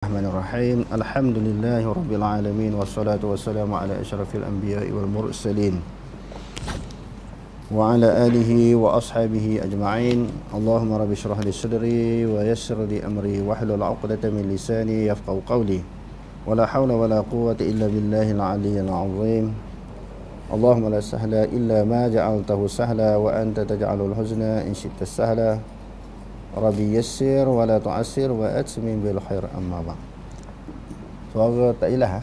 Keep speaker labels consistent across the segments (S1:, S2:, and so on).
S1: Bismillahirrahmanirrahim. Alhamdulillahi rabbil alamin wassalatu wassalamu ala asyrafil anbiya'i wal mursalin wa ala alihi wa ashabihi ajma'in. Allahumma rabbi shrah li sadri wa yassir li amri wahlul 'uqdatam min lisani yafqahu qawli. Wala hawla wala quwwata illa billahil 'aliyyil 'azim. Allahumma la sahla illa ma ja'altahu sahla wa anta taj'alul huzna in syi'ta sahla. Rabbi yassir wa la tu'assir wa atmim bil khair amma ba. Suara tak ilah ha?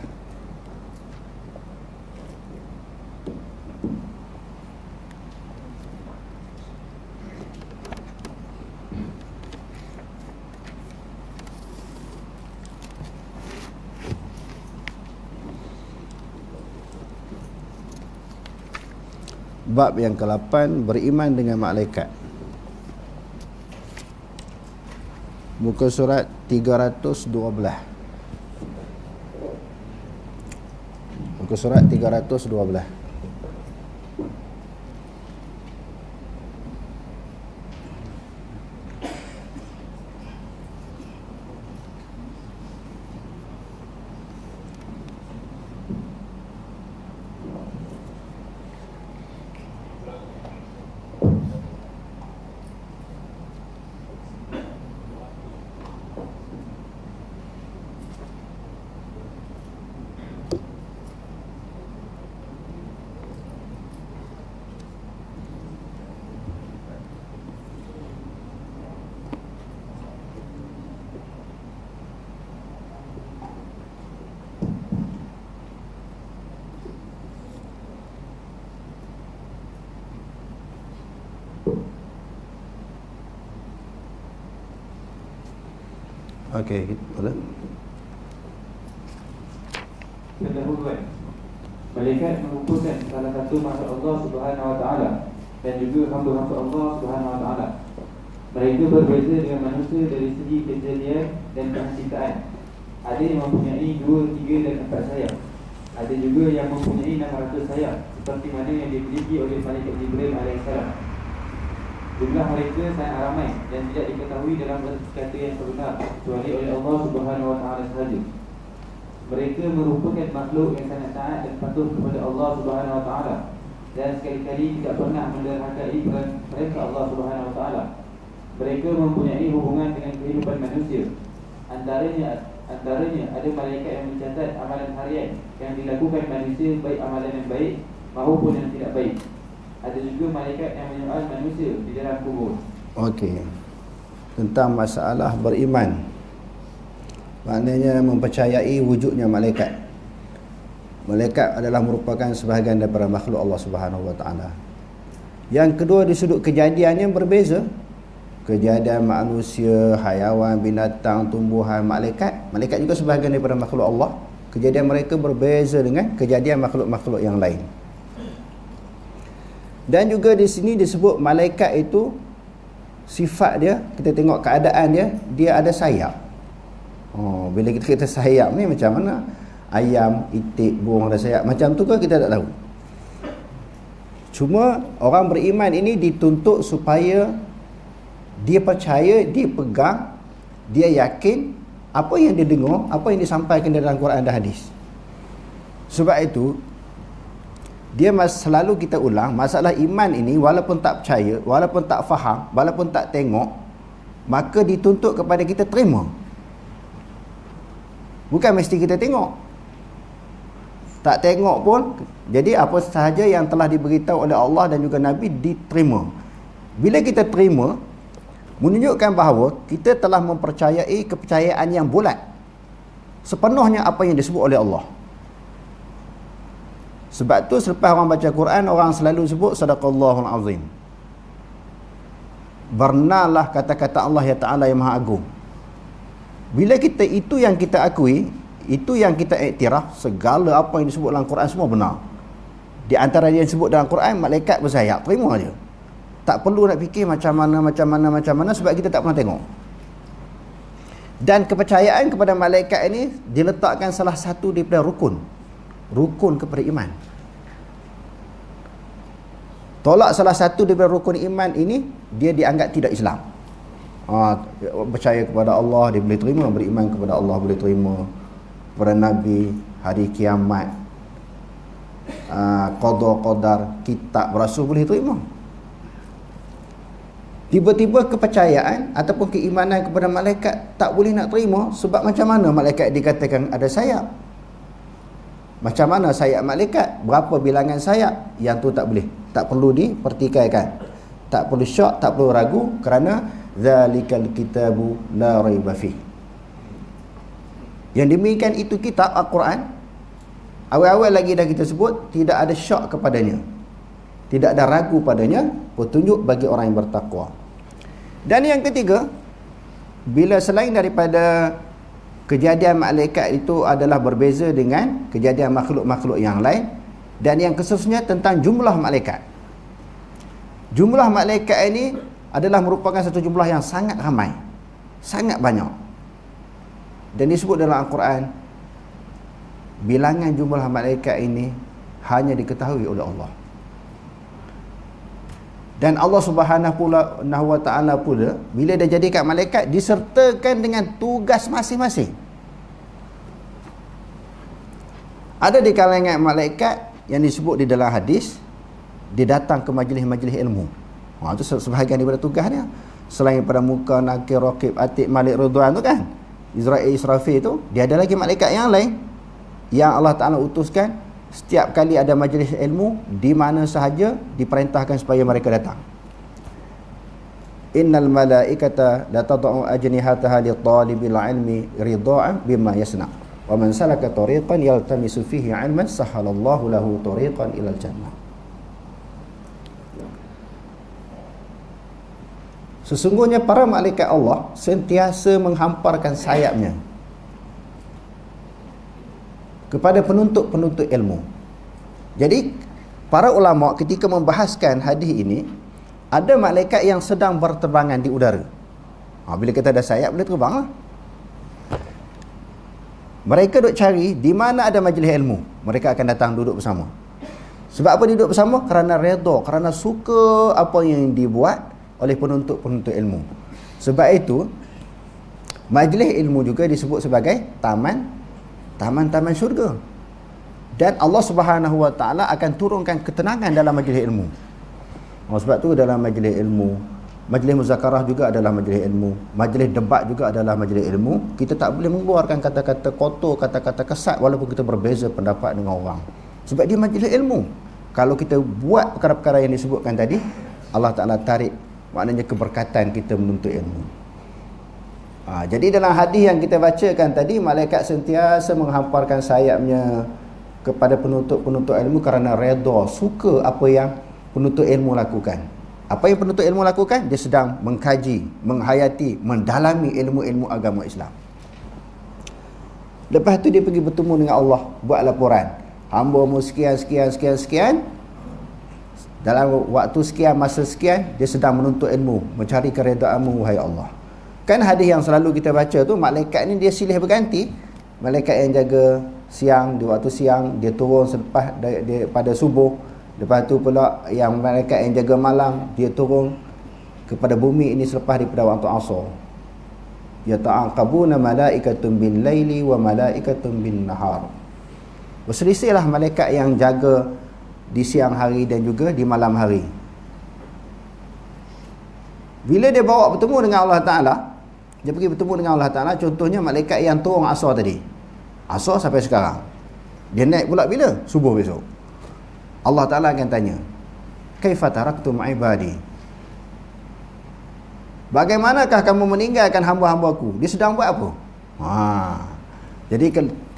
S1: Bab yang ke-8, beriman dengan malaikat. Muka surat 312. Muka surat 312. Okey, boleh.
S2: Pendahuluan. Malaikat merupakan salah satu makhluk Allah Subhanahu Wa Taala dan juga hamba-hamba Allah Subhanahu Wa Taala. Mereka berbeza dengan manusia dari segi kejadian dan penciptaan. Ada yang mempunyai 2, 3 dan 4 sayap. Ada juga yang mempunyai 600 sayap, seperti mana yang dimiliki oleh Malaikat Jibril alaihissalam. Jumlah mereka sangat ramai dan tidak diketahui dalam kata yang benar kecuali oleh Allah Subhanahu Wa Taala sahaja. Mereka merupakan makhluk yang sangat taat dan patuh kepada Allah Subhanahu Wa Taala dan sekali-kali tidak pernah menderhakai mereka Allah Subhanahu Wa Taala. Mereka mempunyai hubungan dengan kehidupan manusia. Antaranya ada malaikat yang mencatat amalan harian yang dilakukan manusia, baik amalan yang baik maupun yang tidak baik. Ada juga malaikat yang menyoal manusia di dalam kubur.
S1: Okey. Tentang masalah beriman. Maknanya mempercayai wujudnya malaikat. Malaikat adalah merupakan sebahagian daripada makhluk Allah Subhanahu Wa Taala. Yang kedua, di sudut kejadiannya berbeza. Kejadian manusia, haiwan, binatang, tumbuhan, malaikat. Malaikat juga sebahagian daripada makhluk Allah. Kejadian mereka berbeza dengan kejadian makhluk-makhluk yang lain. Dan juga di sini disebut malaikat itu sifat dia, kita tengok keadaan dia, dia ada sayap. Bila kita kata sayap ni macam mana? Ayam, itik, burung ada sayap. Macam tu kan kita tak tahu. Cuma orang beriman ini dituntut supaya dia percaya, dia pegang, dia yakin apa yang dia dengar, apa yang disampaikan dalam Quran dan hadis. Sebab itu dia selalu kita ulang, masalah iman ini walaupun tak percaya, walaupun tak faham, walaupun tak tengok, maka dituntut kepada kita terima. Bukan mesti kita tengok. Tak tengok pun, jadi apa sahaja yang telah diberitahu oleh Allah dan juga Nabi diterima. Bila kita terima, menunjukkan bahawa kita telah mempercayai kepercayaan yang bulat sepenuhnya apa yang disebut oleh Allah. Sebab tu selepas orang baca Quran, orang selalu sebut sadaqallahul azim. Bernarlah kata-kata Allah ya Ta'ala yang Maha Agung. Bila kita itu yang kita akui, itu yang kita iktiraf, segala apa yang disebut dalam Quran semua benar. Di antara yang disebut dalam Quran, malaikat bersayap, terima aja. Tak perlu nak fikir macam mana sebab kita tak pernah tengok. Dan kepercayaan kepada malaikat ini diletakkan salah satu daripada rukun kepada iman. Tolak salah satu daripada rukun iman ini, dia dianggap tidak Islam. Percaya kepada Allah dia boleh terima, beriman kepada Allah boleh terima, kepada Nabi, hari kiamat, qada qadar, kitab, rasul boleh terima. Tiba-tiba kepercayaan ataupun keimanan kepada malaikat tak boleh nak terima. Sebab macam mana malaikat dikatakan ada sayap? Macam mana sayap malaikat? Berapa bilangan sayap? Yang tu tak boleh, tak perlu dipertikaikan, tak perlu syak, tak perlu ragu, kerana zalikal kitabu la raiba fi. Yang demikian itu kitab Al-Quran, awal-awal lagi dah kita sebut, tidak ada syak kepadanya, tidak ada ragu padanya, petunjuk bagi orang yang bertakwa. Dan yang ketiga, bila selain daripada kejadian malaikat itu adalah berbeza dengan kejadian makhluk-makhluk yang lain, dan yang keseterusnya tentang jumlah malaikat. Jumlah malaikat ini adalah merupakan satu jumlah yang sangat ramai, sangat banyak. Dan disebut dalam Al-Quran, bilangan jumlah malaikat ini hanya diketahui oleh Allah. Dan Allah Subhanahu wa ta'ala pula, bila dia jadikan malaikat, disertakan dengan tugas masing-masing. Ada di kalangan malaikat yang disebut di dalam hadis, dia datang ke majlis-majlis ilmu. Itu sebahagian daripada tugas dia. Selain pada muka, nakir, raqib, atid, malik, ridwan tu kan, Israel, Israfil tu, dia ada lagi malaikat yang lain yang Allah Ta'ala utuskan. Setiap kali ada majlis ilmu, di mana sahaja diperintahkan supaya mereka datang. Innal malaikata la tad'u ajnihataha li talibil ilmi ridha'an bima yasna' wa man salaka tariqan yaltamisu fihi 'ilman sahhalallahu lahu tariqan ilal jannah. Sesungguhnya para malaikat Allah sentiasa menghamparkan sayapnya kepada penuntut-penuntut ilmu. Jadi para ulama ketika membahaskan hadis ini, ada malaikat yang sedang berterbangan di udara. Bila kita ada sayap, boleh terbang lah. Mereka duk cari di mana ada majlis ilmu, mereka akan datang duduk bersama. Sebab apa duduk bersama? Kerana redha, kerana suka apa yang dibuat oleh penuntut-penuntut ilmu. Sebab itu majlis ilmu juga disebut sebagai taman-taman syurga. Dan Allah Subhanahu wa ta'ala akan turunkan ketenangan dalam majlis ilmu. Sebab tu dalam majlis ilmu, majlis muzakarah juga adalah majlis ilmu, majlis debat juga adalah majlis ilmu. Kita tak boleh mengeluarkan kata-kata kotor, kata-kata kesat, walaupun kita berbeza pendapat dengan orang. Sebab dia majlis ilmu. Kalau kita buat perkara-perkara yang disebutkan tadi, Allah Ta'ala tarik, maknanya keberkatan kita menuntut ilmu. Jadi dalam hadis yang kita bacakan tadi, malaikat sentiasa menghamparkan sayapnya kepada penuntut-penuntut ilmu kerana redha, suka apa yang penuntut ilmu lakukan. Apa yang penuntut ilmu lakukan? Dia sedang mengkaji, menghayati, mendalami ilmu-ilmu agama Islam. Lepas tu dia pergi bertemu dengan Allah, buat laporan. Hamba-mu sekian. Dalam waktu sekian, masa sekian, dia sedang menuntut ilmu, mencari keredaan-Mu, wahai Allah. Kan hadis yang selalu kita baca tu, malaikat ni dia silih berganti. Malaikat yang jaga siang, di waktu siang, dia turun selepas dia pada subuh. Lepas tu pula yang malaikat yang jaga malam, dia turun kepada bumi ini selepas daripada waktu asar. Yata'aqabuna malaikatun bin laili wa malaikatun bin nahar. Berselisihlah malaikat yang jaga di siang hari dan juga di malam hari. Bila dia bawa bertemu dengan Allah Ta'ala, dia pergi bertemu dengan Allah Ta'ala, contohnya malaikat yang turun asar tadi, asar sampai sekarang, dia naik pula bila? Subuh besok. Allah Ta'ala akan tanya, kaifa taraktum ibadi, bagaimanakah kamu meninggalkan hamba-hambaku? Dia sedang buat apa? Jadi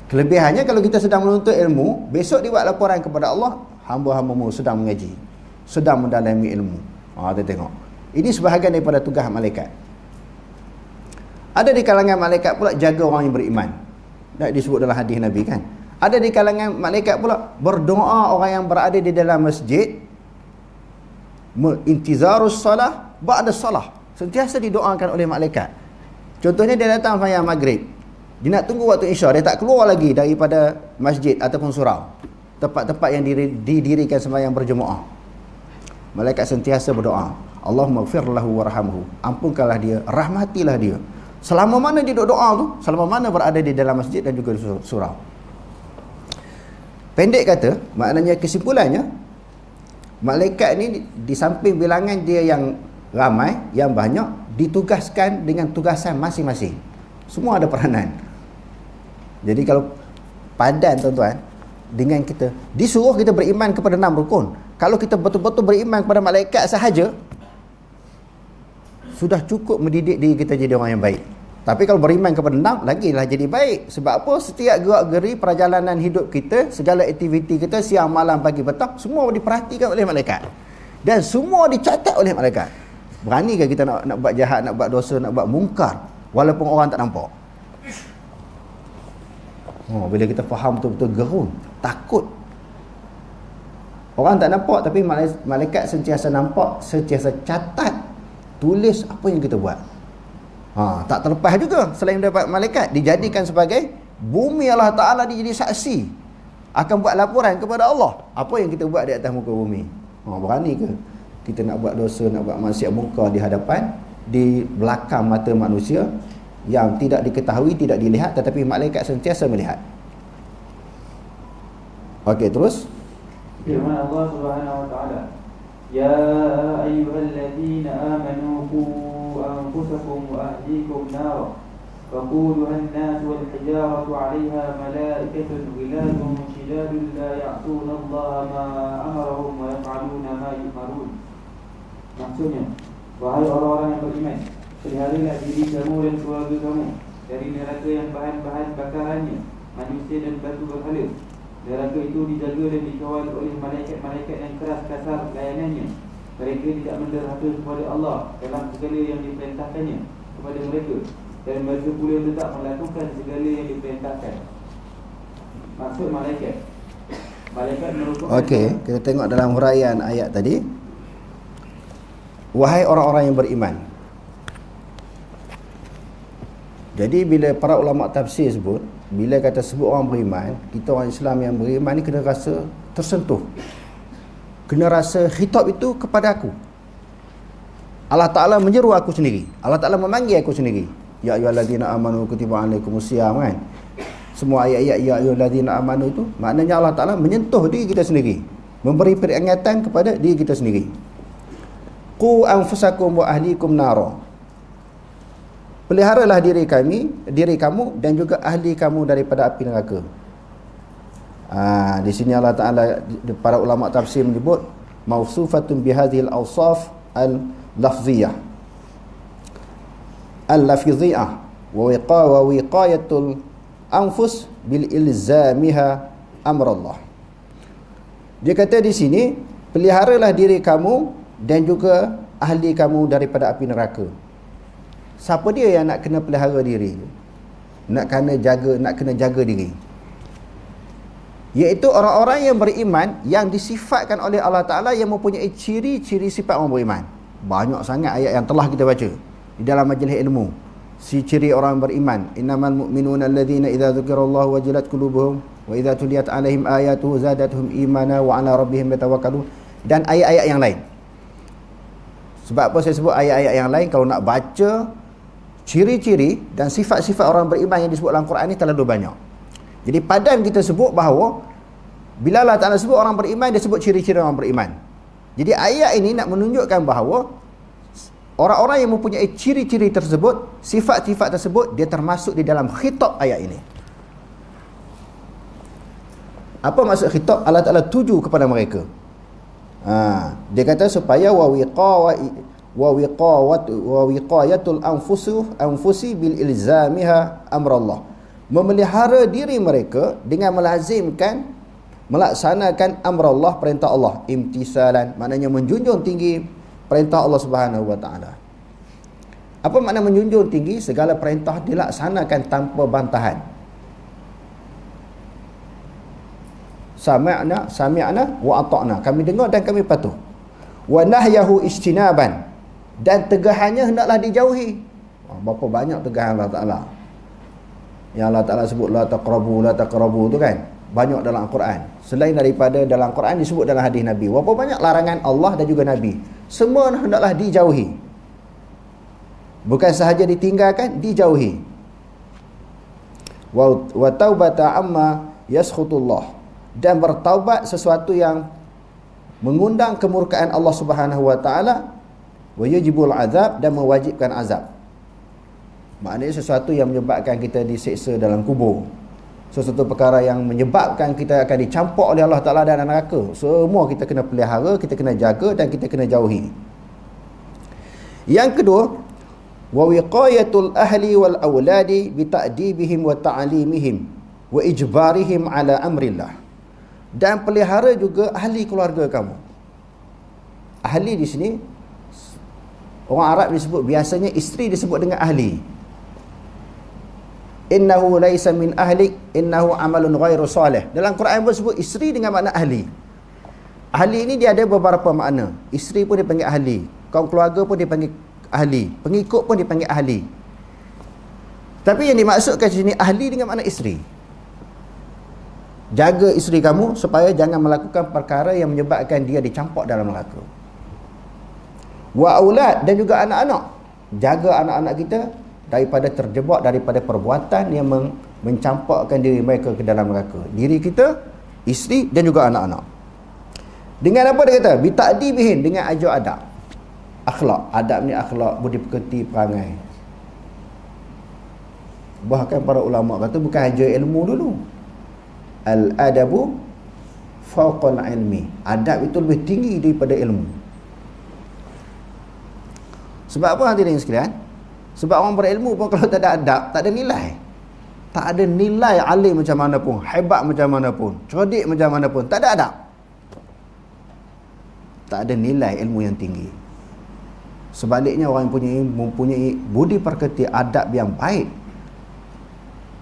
S1: kelebihannya kalau kita sedang menuntut ilmu, besok dia buat laporan kepada Allah, hamba-hambamu sedang mengaji, sedang mendalami ilmu. Kita tengok, ini sebahagian daripada tugas malaikat. Ada di kalangan malaikat pula jaga orang yang beriman. Tak disebut dalam hadis Nabi kan. Ada di kalangan malaikat pula berdoa orang yang berada di dalam masjid, intizarus salah ba'da salah, sentiasa didoakan oleh malaikat. Contohnya dia datang sembahyang maghrib, dia nak tunggu waktu isya, dia tak keluar lagi daripada masjid ataupun surau, tempat-tempat yang didirikan sembahyang berjemaah. Malaikat sentiasa berdoa, Allahumma ighfir lahu warhamhu, ampunkanlah dia, rahmatilah dia. Selama mana dia doa tu, selama mana berada di dalam masjid dan juga di surau. Pendek kata, maknanya kesimpulannya, malaikat ni di samping bilangan dia yang ramai, yang banyak, ditugaskan dengan tugasan masing-masing. Semua ada peranan. Jadi kalau padan tuan-tuan, dengan kita disuruh kita beriman kepada 6 rukun. Kalau kita betul-betul beriman kepada malaikat sahaja, sudah cukup mendidik diri kita jadi orang yang baik. Tapi kalau beriman kepada 6, lagilah jadi baik. Sebab apa? Setiap gerak-geri perjalanan hidup kita, segala aktiviti kita, siang, malam, pagi, petang, semua diperhatikan oleh malaikat. Dan semua dicatat oleh malaikat. Beranikah kita nak buat jahat, nak buat dosa, nak buat mungkar, walaupun orang tak nampak? Bila kita faham betul-betul gerun, takut. Orang tak nampak, tapi malaikat sentiasa nampak, sentiasa catat, tulis apa yang kita buat. Tak terlepas juga, selain dapat malaikat, dijadikan sebagai bumi Allah Ta'ala, dia jadi saksi, akan buat laporan kepada Allah apa yang kita buat di atas muka bumi. Berani ke kita nak buat dosa, nak buat maksiat mungkar di hadapan, di belakang mata manusia yang tidak diketahui, tidak dilihat, tetapi malaikat sentiasa melihat. Okey, terus
S2: firman Allah Subhanahu wa taala, ya ayyuhalladzina amanu qu anfusakum wa ahlikum nar waquduha an-nas wal hijaratu 'alayha malaikatun ghiladun shidadun la ya'tuna Allah ma amarahum wa yaf'aluna ma yu'marun. Maksudnya, wahai orang-orang yang beriman, peliharalah diri kamu dan keluarga kamu dari neraka yang bahan-bahan bakarannya manusia dan batu berhala. Neraka itu dijaga dan dikawal oleh malaikat-malaikat yang keras kasar layanannya. Mereka tidak menderhaka kepada Allah dalam segala yang diperintahkannya kepada mereka, dan mereka pula tetap melakukan segala yang diperintahkan. Maksud malaikat merupakan...
S1: Okey, kita tengok dalam huraian ayat tadi. Wahai orang-orang yang beriman. Jadi bila para ulama tafsir sebut, bila kata sebut orang beriman, kita orang Islam yang beriman ni kena rasa tersentuh, kena rasa khitab itu kepada aku. Allah Ta'ala menyeru aku sendiri, Allah Ta'ala memanggil aku sendiri. Ya ayyuhallazina amanu kutiba alaikumusiyam, kan? Semua ayat-ayat ya ayyuhallazina amanu itu maknanya Allah Ta'ala menyentuh diri kita sendiri, memberi peringatan kepada diri kita sendiri. Qu anfusakum wa ahlikum nara, peliharalah diri kamu dan juga ahli kamu daripada api neraka. Di sini Allah Ta'ala, para ulama tafsir menyebut mausufatun bihadhil awsaf al-lafziyah wa wiqayatul anfus bil ilzamiha amrallah. Dia kata di sini, peliharalah diri kamu dan juga ahli kamu daripada api neraka. Siapa dia yang nak kena pelihara diri, nak kena jaga diri? Iaitu orang-orang yang beriman, yang disifatkan oleh Allah Ta'ala, yang mempunyai ciri-ciri sifat orang beriman. Banyak sangat ayat yang telah kita baca di dalam majlis ilmu. Ciri orang beriman, innamal mu'minuna alladhina idza dzukirallahu wajilat qulubuhum wa idza tuliyat 'alaihim ayatuhu zadatuhum imana wa 'ala rabbihim yatawakkalun, dan ayat-ayat yang lain. Sebab apa saya sebut ayat-ayat yang lain? Kalau nak baca ciri-ciri dan sifat-sifat orang beriman yang disebut dalam Quran ni terlalu banyak. Jadi padan kita sebut bahawa bila Allah Ta'ala sebut orang beriman, dia sebut ciri-ciri orang beriman. Jadi ayat ini nak menunjukkan bahawa orang-orang yang mempunyai ciri-ciri tersebut, sifat-sifat tersebut, dia termasuk di dalam khitab ayat ini. Apa maksud khitab? Allah Ta'ala tuju kepada mereka. Dia kata supaya wa wiqayatul anfusi bil ilzamiha amrallah, memelihara diri mereka dengan melazimkan, melaksanakan amrallah, perintah Allah, imtisalan, maknanya menjunjung tinggi perintah Allah Subhanahu wa taala. Apa makna menjunjung tinggi? Segala perintah dilaksanakan tanpa bantahan. Sami'na wa ata'na, kami dengar dan kami patuh. Wa nahyahu ijtinaban, dan tegahannya hendaklah dijauhi. Berapa banyak tegahan Allah Ta'ala yang Allah Ta'ala sebut la taqrabu tu kan, banyak dalam Al-Quran. Selain daripada dalam Quran, disebut dalam hadis Nabi. Berapa banyak larangan Allah dan juga Nabi semua hendaklah dijauhi. Bukan sahaja ditinggalkan, dijauhi. Wa taubata amma yaskhutullah, dan bertaubat sesuatu yang mengundang kemurkaan Allah Subhanahu wa taala, wa yujibul azab, dan mewajibkan azab. Maknanya sesuatu yang menyebabkan kita diseksa dalam kubur, sesuatu perkara yang menyebabkan kita akan dicampur oleh Allah Taala dan neraka. Semua kita kena pelihara, kita kena jaga, dan kita kena jauhi. Yang kedua, wa wiqayatul ahli wal auladi bi ta'dibihim wa ta'limihim wa ijbarihim ala amrillah, dan pelihara juga ahli keluarga kamu. Ahli di sini orang Arab disebut, biasanya isteri disebut dengan ahli. Innahu laisa min ahlik innahu amalun ghairu salih. Dalam Quran pun sebut isteri dengan makna ahli. Ahli ini dia ada beberapa makna. Isteri pun dipanggil ahli, kaum keluarga pun dipanggil ahli, pengikut pun dipanggil ahli. Tapi yang dimaksudkan sini ahli dengan makna isteri. Jaga isteri kamu supaya jangan melakukan perkara yang menyebabkan dia dicampur dalam neraka. Wa aulad, dan juga anak-anak. Jaga anak-anak kita daripada terjebak daripada perbuatan yang mencampurkan diri mereka ke dalam neraka. Diri kita, isteri, dan juga anak-anak. Dengan apa dia kata? Bi ta'dibihin, dengan ajar adab. Akhlak. Adab ni akhlak, budi pekerti, perangai. Bahkan para ulama kata bukan ajar ilmu dulu. Al-adabu fawqal ilmi. Adab itu lebih tinggi daripada ilmu. Sebab apa hadirin sekalian? Sebab orang berilmu pun kalau tak ada adab, tak ada nilai. Tak ada nilai alim macam mana pun, hebat macam mana pun, cerdik macam mana pun, tak ada adab. Tak ada nilai ilmu yang tinggi. Sebaliknya, orang yang mempunyai budi pekerti, adab yang baik,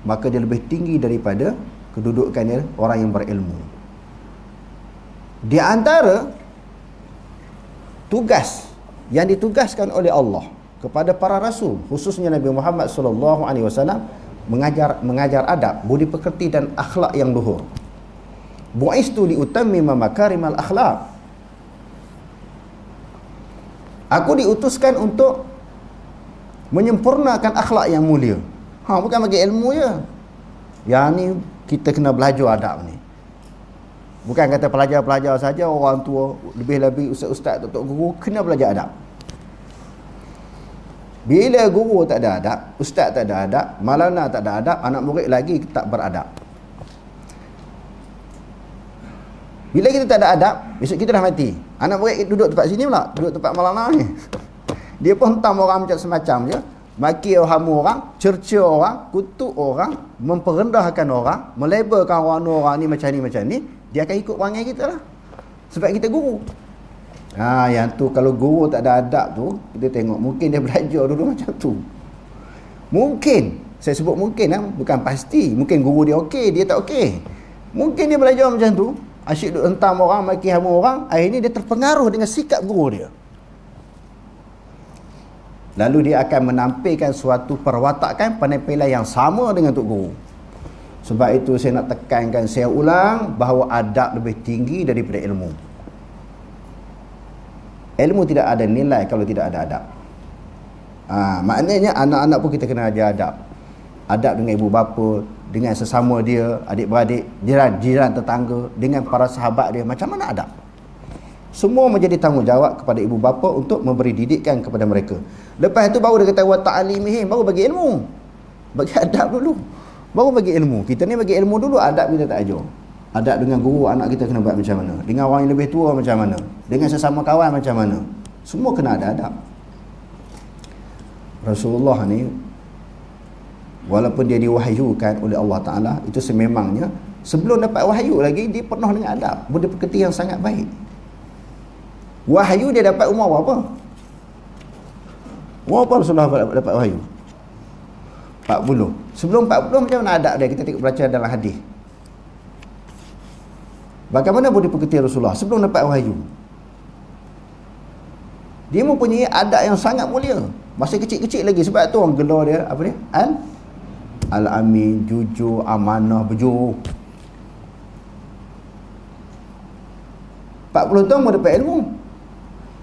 S1: maka dia lebih tinggi daripada kedudukannya orang yang berilmu. Di antara tugas yang ditugaskan oleh Allah kepada para rasul, khususnya Nabi Muhammad SAW, mengajar adab, budi pekerti, dan akhlak yang luhur. Bu'istu liutammima makarimal akhlak. Aku diutuskan untuk menyempurnakan akhlak yang mulia. Bukan bagi ilmu je. Yang ni kita kena belajar adab ni. Bukan kata pelajar-pelajar saja, orang tua, lebih-lebih ustaz-ustaz, tok guru kena belajar adab. Bila guru tak ada adab, ustaz tak ada adab, maulana tak ada adab, anak murid lagi tak beradab. Bila kita tak ada adab, besok kita dah mati. Anak murid duduk tempat sini pula, duduk tempat maulana ni. Dia pun hentam orang macam semacam je, maki orang, cerca orang, kutuk orang, memperendahkan orang, melabelkan orang ni macam ni, dia akan ikut perangai kita lah. Sebab kita guru. Yang tu kalau guru tak ada adab tu, kita tengok mungkin dia belajar dulu macam tu. Mungkin, saya sebut mungkin, bukan pasti. Mungkin guru dia okey, dia tak okey. Mungkin dia belajar macam tu, asyik duk hentam orang, maki hama orang, akhirnya dia terpengaruh dengan sikap guru dia. Lalu dia akan menampilkan suatu perwatakan, penampilan yang sama dengan tok guru. Sebab itu saya nak tekankan, saya ulang, bahawa adab lebih tinggi daripada ilmu. Ilmu tidak ada nilai kalau tidak ada adab. Maknanya anak-anak pun kita kena ajar adab. Adab dengan ibu bapa, dengan sesama dia, adik-beradik, jiran tetangga, dengan para sahabat dia, macam mana adab? Semua menjadi tanggungjawab kepada ibu bapa untuk memberi didikan kepada mereka. Lepas itu baru dia kata wa ta'limihim, baru bagi ilmu. Bagi adab dulu, baru bagi ilmu. Kita ni bagi ilmu dulu, adab kita tak ajar. Adab dengan guru, anak kita kena buat macam mana, dengan orang yang lebih tua macam mana, dengan sesama kawan macam mana. Semua kena ada adab. Rasulullah ni, walaupun dia diwahyukan oleh Allah Ta'ala, itu sememangnya sebelum dapat wahyu lagi, dia penuh dengan adab, budi pekerti yang sangat baik. Wahyu dia dapat umur berapa? Umur apa Rasulullah dapat wahyu? 40. Sebelum 40 macam mana adab dia? Kita tengok baca dalam hadis. Bagaimana budi pekerti Rasulullah sebelum dapat wahyu? Dia mempunyai adab yang sangat mulia. Masih kecil-kecil lagi. Sebab tu orang gelar dia, apa dia? Al-Amin, jujur, amanah, berjuru. 40 tahun mau dapat ilmu.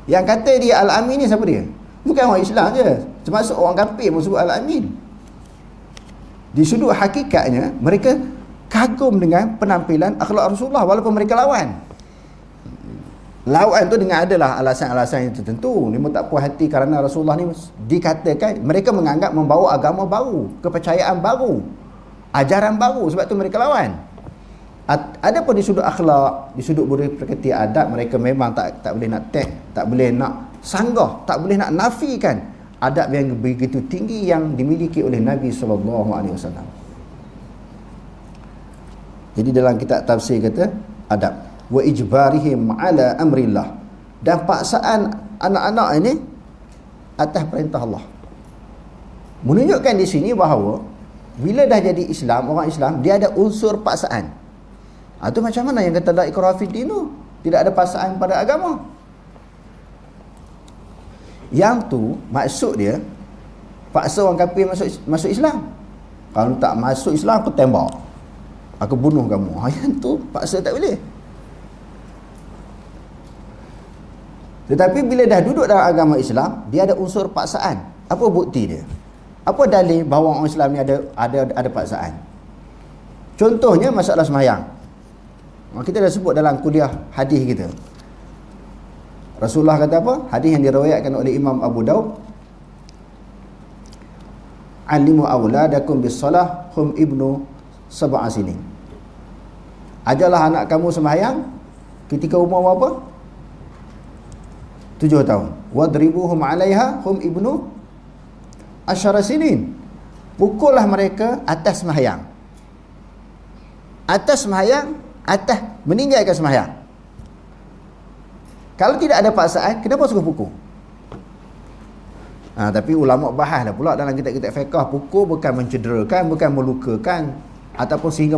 S1: Yang kata dia Al-Amin ni siapa dia? Bukan orang Islam je, termasuk orang kafir pun sebut Al-Amin. Di sudut hakikatnya mereka kagum dengan penampilan akhlak Rasulullah walaupun mereka lawan. Lawan tu dengan adalah alasan-alasan yang tertentu. Mereka tak puas hati kerana Rasulullah ni dikatakan mereka menganggap membawa agama baru, kepercayaan baru, ajaran baru, sebab tu mereka lawan. Adapun di sudut akhlak, di sudut budi pekerti adab, mereka memang tak boleh nak tak boleh nak sanggah, tak boleh nak nafikan adab yang begitu tinggi yang dimiliki oleh Nabi SAW. Jadi dalam kitab tafsir kata adab wa ijbarihim ala amrillah, dan paksaan anak-anak ini atas perintah Allah. Menunjukkan di sini bahawa bila dah jadi Islam, orang Islam, dia ada unsur paksaan. Itu macam mana yang kata la ikraha fid din tu? Tidak ada paksaan pada agama. Yang tu maksud dia paksa orang kafir masuk Islam. Kalau tak masuk Islam, aku tembak, aku bunuh kamu. Yang tu paksa tak boleh. Tetapi bila dah duduk dalam agama Islam, dia ada unsur paksaan. Apa bukti dia? Apa dalil bahawa orang Islam ni ada paksaan? Contohnya masalah sembahyang. Kita dah sebut dalam kuliah hadis kita. Rasulullah kata apa? Hadis yang diriwayatkan oleh Imam Abu Daud. Alimu auladakum bis-salah hum ibnu sab'a sinin. Ajarlah anak kamu sembahyang ketika umur berapa? 7 tahun. Wadribuhum 'alaiha hum ibnu asyara sinin. Pukullah mereka atas sembahyang. Atas sembahyang, atas meninggalkan sembahyang. Kalau tidak ada paksaan, kenapa suruh pukul? Tapi ulama bahas dah pula dalam kitab-kitab fiqh, pukul bukan mencederakan, bukan melukakan ataupun sehingga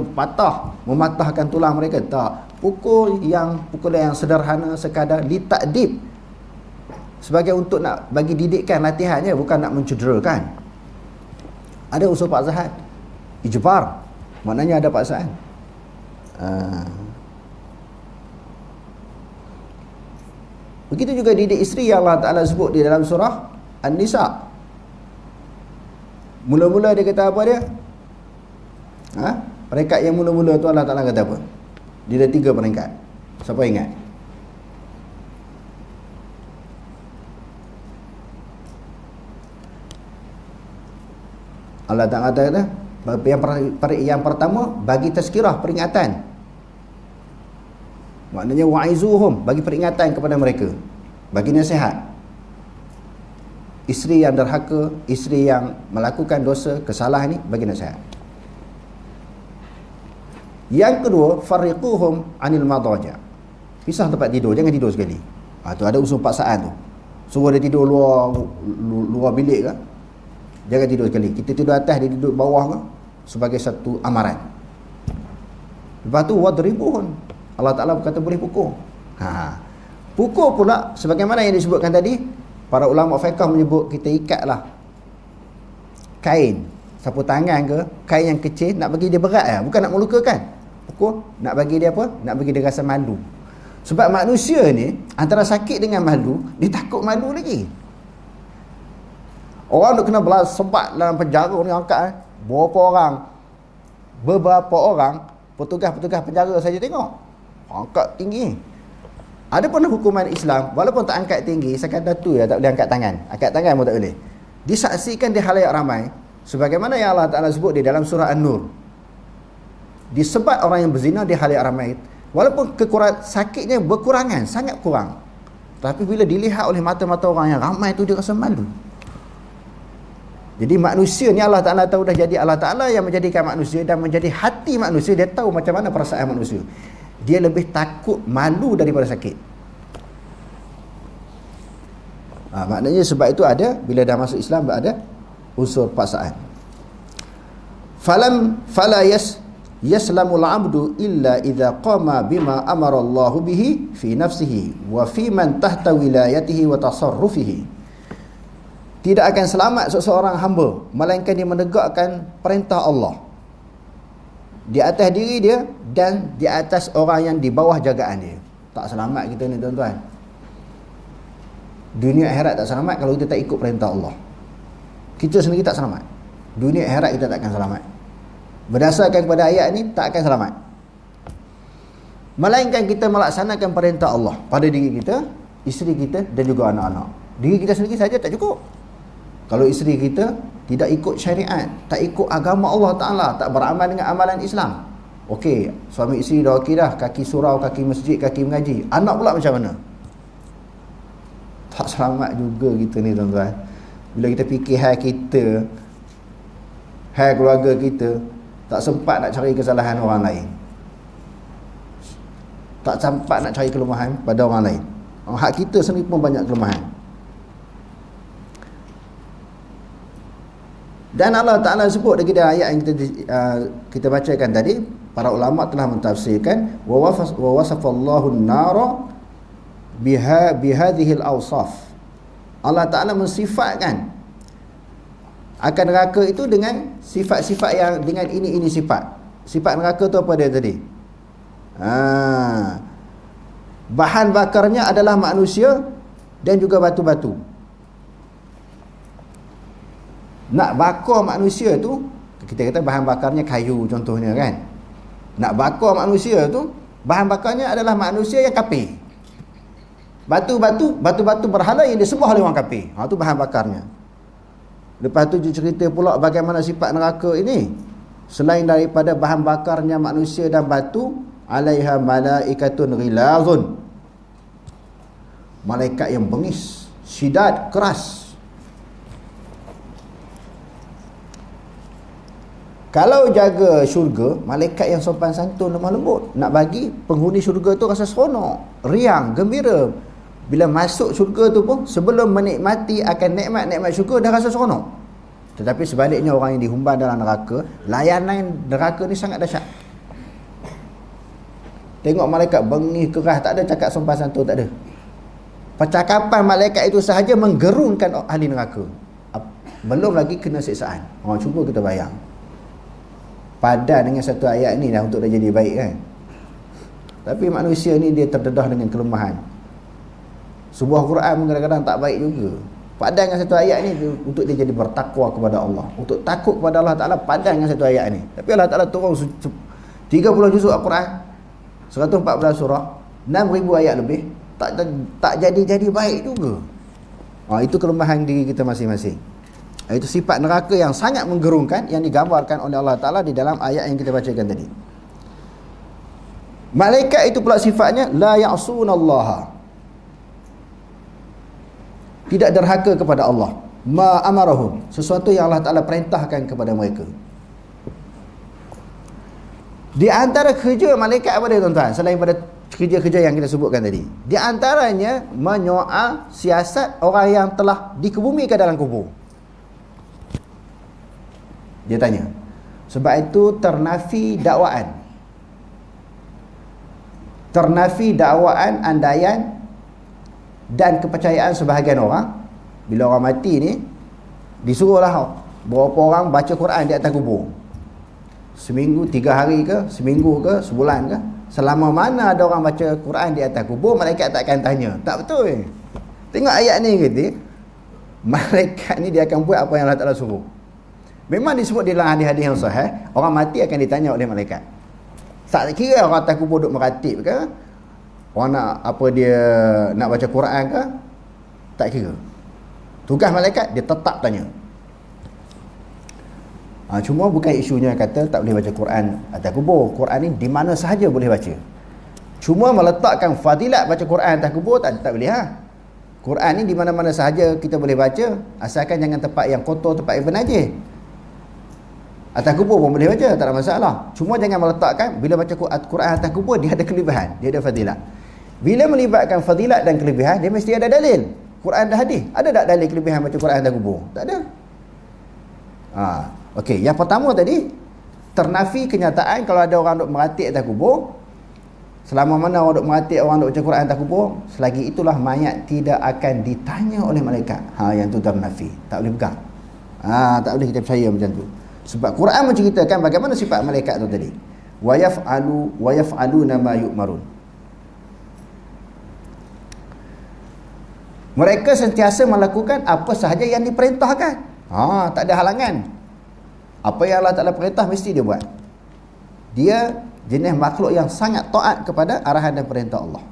S1: mematahkan tulang mereka. Tak. Pukulan yang sederhana, sekadar litakdib, sebagai untuk nak bagi didikkan latihannya, bukan nak mencederakan. Ada unsur paksaan. Ijbar, maknanya ada paksaan. Begitu juga didik isteri yang Allah Ta'ala sebut di dalam surah An-Nisa. Mula-mula dia kata apa dia? Peringkat yang mula-mula tu Allah Ta'ala kata apa? Dia ada 3 peringkat. Siapa ingat? Allah Ta'ala kata yang pertama, bagi tazkirah, peringatan. Maknanya wa'izuhum, bagi peringatan kepada mereka, bagi nasihat. Isteri yang derhaka, isteri yang melakukan dosa, kesalahan ni, bagi nasihat. Yang kedua, farriquhum anil madaja, pisah tempat tidur, jangan tidur sekali. Tu ada unsur paksaan tu. Suruh dia tidur luar bilik ke, jangan tidur sekali. Kita tidur atas, dia tidur bawah ke, sebagai satu amaran. Lepas tu wadribuhun, Allah Ta'ala berkata boleh pukul. Pukul pula sebagaimana yang disebutkan tadi, para ulama fiqh menyebut kita ikatlah kain, sapu tangan ke, kain yang kecil, nak bagi dia berat bukan nak melukakan. Pukul nak bagi dia apa? Nak bagi dia rasa malu. Sebab manusia ni antara sakit dengan malu, dia takut malu lagi. Orang nak kena belas sebat dalam penjara ni, angkat beberapa orang petugas penjara saja tengok angkat tinggi. Ada pun hukuman Islam, walaupun tak angkat tinggi, sekadar tu tak boleh angkat tangan. Angkat tangan pun tak boleh. Disaksikan di halayak ramai, sebagaimana yang Allah Ta'ala sebut di dalam surah An-Nur. Disebat orang yang berzina di halayak ramai, walaupun sakitnya berkurangan, sangat kurang, tapi bila dilihat oleh mata-mata orang yang ramai tu, dia rasa malu. Jadi manusia ni Allah Ta'ala tahu dah, jadi Allah Ta'ala yang menjadikan manusia dan menjadi hati manusia. Dia tahu macam mana perasaan manusia. Dia lebih takut malu daripada sakit. Maknanya sebab itu ada, bila dah masuk Islam, ada unsur paksaan. Fala yaslamul abdu illa idza qama bima amara Allah bihi fi nafsihi wa fi man tahta wilayatihi wa tasarrufihi. Tidak akan selamat seseorang hamba melainkan dia menegakkan perintah Allah di atas diri dia dan di atas orang yang di bawah jagaan dia. Tak selamat kita ni tuan-tuan. dunia akhirat tak selamat kalau kita tak ikut perintah Allah. Kita sendiri tak selamat. Dunia akhirat kita tak akan selamat. Berdasarkan kepada ayat ni, tak akan selamat. Melainkan kita melaksanakan perintah Allah pada diri kita, isteri kita dan juga anak-anak. Diri kita sendiri saja tak cukup. Kalau isteri kita tidak ikut syariat, tak ikut agama Allah Ta'ala, tak beramal dengan amalan Islam, okey, suami isteri dah okey dah, kaki surau, kaki masjid, kaki mengaji. Anak pula macam mana? Tak selamat juga kita ni tuan-tuan. Bila kita fikir hai kita, hai keluarga kita, tak sempat nak cari kesalahan orang lain, tak sempat nak cari kelemahan pada orang lain. Hak kita sendiri pun banyak kelemahan. Dan Allah Ta'ala sebut lagi dalam ayat yang kita bacakan tadi, para ulama telah mentafsirkan wa wasafallahu an-nara bihadhihi al-awsaf. Allah Ta'ala mensifatkan akan neraka itu dengan sifat-sifat yang dengan ini sifat. Sifat neraka tu apa dia tadi? Bahan bakarnya adalah manusia dan juga batu-batu. Nak bakar manusia tu, kita kata bahan bakarnya kayu contohnya kan. Nak bakar manusia tu, bahan bakarnya adalah manusia yang kafir. Batu-batu berhala yang disembah oleh orang kafir. Tu bahan bakarnya. Lepas tu dia cerita pula bagaimana sifat neraka ini. Selain daripada bahan bakarnya manusia dan batu, alaiha malaikatun ghilazun, malaikat yang bengis, syidad, keras. Kalau jaga syurga, malaikat yang sopan santun, lemah lembut, nak bagi penghuni syurga tu rasa seronok, riang, gembira. Bila masuk syurga tu pun, sebelum menikmati akan nikmat-nikmat syurga, dah rasa seronok. Tetapi sebaliknya orang yang dihumban dalam neraka, layanan neraka ni sangat dahsyat. Tengok malaikat bengis, keras, tak ada cakap sopan santun, tak ada. Percakapan malaikat itu sahaja menggerunkan ahli neraka. Belum lagi kena siksaan. Cuba kita bayang. Padan dengan satu ayat ni dah untuk dia jadi baik kan. Tapi manusia ni dia terdedah dengan kelemahan. Sebuah Quran pun kadang-kadang tak baik juga. Padan dengan satu ayat ni untuk dia jadi bertakwa kepada Allah, untuk takut kepada Allah Ta'ala, padan dengan satu ayat ni. Tapi Allah Ta'ala turun 30 juzuk Al-Quran, 114 surah, 6,000 ayat lebih, tak jadi baik juga. Itu kelemahan diri kita masing-masing. Itu sifat neraka yang sangat menggerunkan, yang digambarkan oleh Allah Ta'ala di dalam ayat yang kita bacakan tadi. Malaikat itu pula sifatnya la ya'sunallaha, tidak derhaka kepada Allah, ma amarahum, sesuatu yang Allah Ta'ala perintahkan kepada mereka. Di antara kerja malaikat apa dia tuan-tuan, selain pada kerja-kerja yang kita sebutkan tadi? Di antaranya menyoal siasat orang yang telah dikebumikan dalam kubur. Dia tanya. Sebab itu ternafi dakwaan, andaian dan kepercayaan sebahagian orang. Bila orang mati ni, disuruhlah berapa orang baca Quran di atas kubur. Seminggu, 3 hari ke, seminggu ke, sebulan ke. Selama mana ada orang baca Quran di atas kubur, malaikat tak akan tanya. Tak betul. Tengok ayat ni kata, malaikat ni dia akan buat apa yang Allah Ta'ala suruh. Memang disebut di dalam hadis-hadis yang sahih, orang mati akan ditanya oleh malaikat. Tak kira orang atas kubur duk meratib ke, orang nak baca Quran ke, tak kira. Tugas malaikat dia tetap tanya. Cuma bukan isunya kata tak boleh baca Quran atas kubur. Quran ni di mana sahaja boleh baca. Cuma meletakkan fadilat baca Quran atas kubur tak boleh. Quran ni di mana-mana sahaja kita boleh baca, asalkan jangan tempat yang kotor, tempat yang bernajis. Atas kubur pun boleh baca, tak ada masalah. Cuma jangan meletakkan bila baca Quran atas kubur dia ada kelebihan, dia ada fadilat. Bila melibatkan fadilat dan kelebihan, dia mesti ada dalil. Quran dah hadis. Ada tak dalil kelebihan baca Quran atas kubur? Tak ada. Okey, yang pertama tadi, ternafi kenyataan kalau ada orang duk meratik atas kubur. Selama mana orang duk meratik, orang duk baca Quran atas kubur, selagi itulah mayat tidak akan ditanya oleh malaikat. Yang tu ternafi. Tak boleh pegang. Tak boleh kita percaya macam tu. Sebab Quran menceritakan bagaimana sifat malaikat tu tadi. Wa yaf'aluna ma yu'marun. Mereka sentiasa melakukan apa sahaja yang diperintahkan. Tak ada halangan. Apa yang Allah Ta'ala perintah mesti dia buat. Dia jenis makhluk yang sangat taat kepada arahan dan perintah Allah.